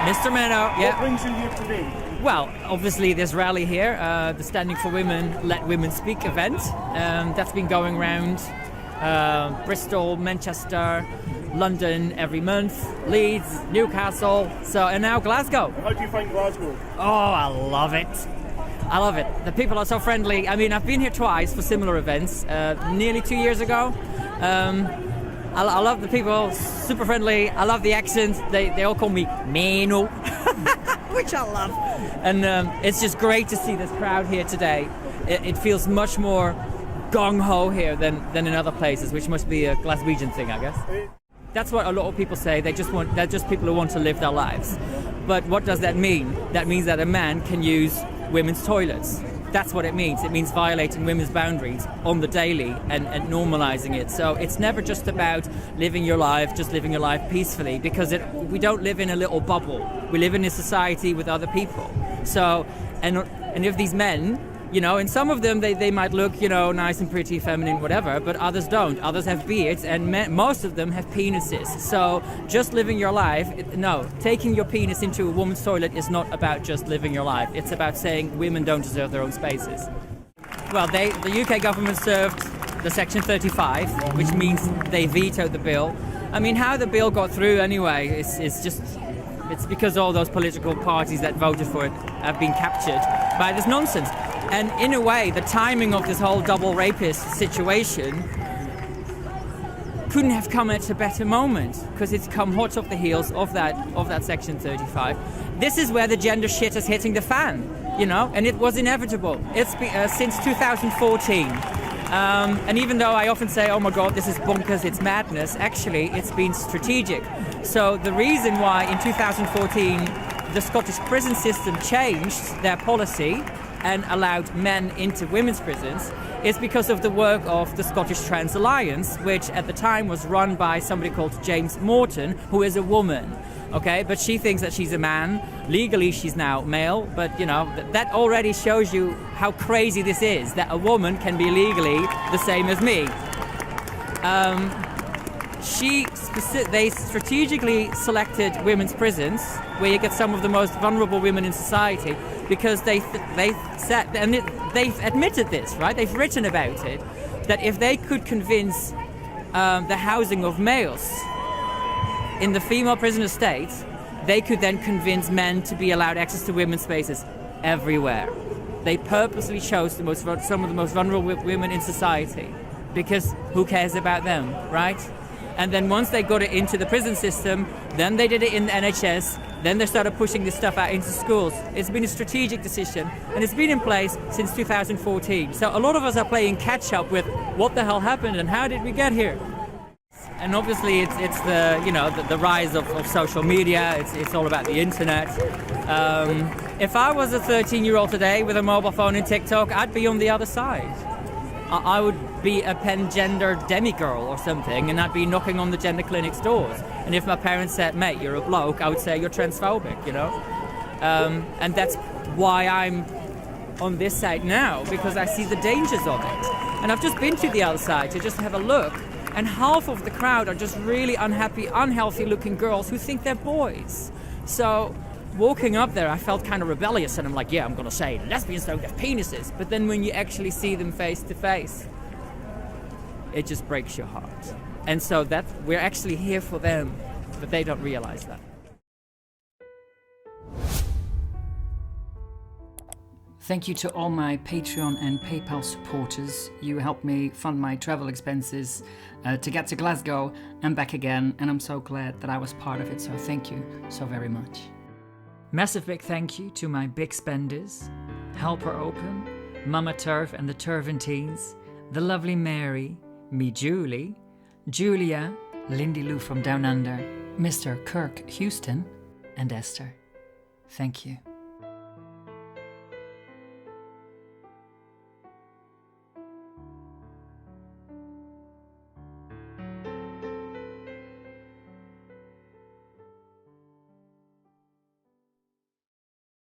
Mr. Menno, yeah. What brings you here today? Well, obviously this rally here, the Standing for Women, Let Women Speak event, that's been going around Bristol, Manchester, London every month, Leeds, Newcastle, and now Glasgow. How do you find Glasgow? Oh, I love it. I love it. The people are so friendly. I mean, I've been here twice for similar events, nearly 2 years ago. I love the people, super friendly. I love the accent. They all call me Menno, which I love. And it's just great to see this crowd here today. It feels much more gung-ho here than in other places, which must be a Glaswegian thing, I guess. That's what a lot of people say. They're just people who want to live their lives. But what does that mean? That means that a man can use women's toilets. That's what it means. It means violating women's boundaries on the daily and normalizing it. So it's never just about living your life peacefully, because we don't live in a little bubble. We live in a society with other people. So, and if these men, you know, and some of them, they might look, you know, nice and pretty, feminine, whatever, but others don't. Others have beards, and most of them have penises. So just living your life, taking your penis into a woman's toilet is not about just living your life. It's about saying women don't deserve their own spaces. Well, the UK government served the Section 35, which means they vetoed the bill. I mean, how the bill got through anyway, it's because all those political parties that voted for it have been captured by this nonsense. And in a way, the timing of this whole double rapist situation couldn't have come at a better moment, because it's come hot off the heels of that Section 35. This is where the gender shit is hitting the fan, you know, and it was inevitable. It's been, since 2014. And even though I often say, oh my God, this is bonkers, it's madness, actually, it's been strategic. So the reason why in 2014 the Scottish prison system changed their policy and allowed men into women's prisons is because of the work of the Scottish Trans Alliance, which at the time was run by somebody called James Morton, who is a woman. Okay, but she thinks that she's a man. Legally, she's now male, but you know, that already shows you how crazy this is, that a woman can be legally the same as me. They strategically selected women's prisons where you get some of the most vulnerable women in society, because they've admitted this, right? They've written about it, that if they could convince the housing of males in the female prison estate, they could then convince men to be allowed access to women's spaces everywhere. They purposely chose some of the most vulnerable women in society, because who cares about them, right? And then once they got it into the prison system, then they did it in the NHS, then they started pushing this stuff out into schools. It's been a strategic decision, and it's been in place since 2014. So a lot of us are playing catch up with what the hell happened and how did we get here? And obviously it's the rise of social media. It's all about the internet. If I was a 13-year-old today with a mobile phone and TikTok, I'd be on the other side. I would be a pan-gender demigirl or something, and I'd be knocking on the gender clinic's doors. And if my parents said, mate, you're a bloke, I would say you're transphobic, you know? And that's why I'm on this side now, because I see the dangers of it. And I've just been to the other side to just have a look, and half of the crowd are just really unhappy, unhealthy-looking girls who think they're boys. So walking up there, I felt kind of rebellious, and I'm like, yeah, I'm going to say lesbians don't have penises. But then when you actually see them face to face, it just breaks your heart. And so that we're actually here for them, but they don't realize that. Thank you to all my Patreon and PayPal supporters. You helped me fund my travel expenses to get to Glasgow and back again, and I'm so glad that I was part of it, so thank you so very much. Massive big thank you to my big spenders, Helper Open, Mama Turf and the Turventines, the lovely Mary, me Julie, Julia, Lindy Lou from Down Under, Mr. Kirk Houston, and Esther. Thank you.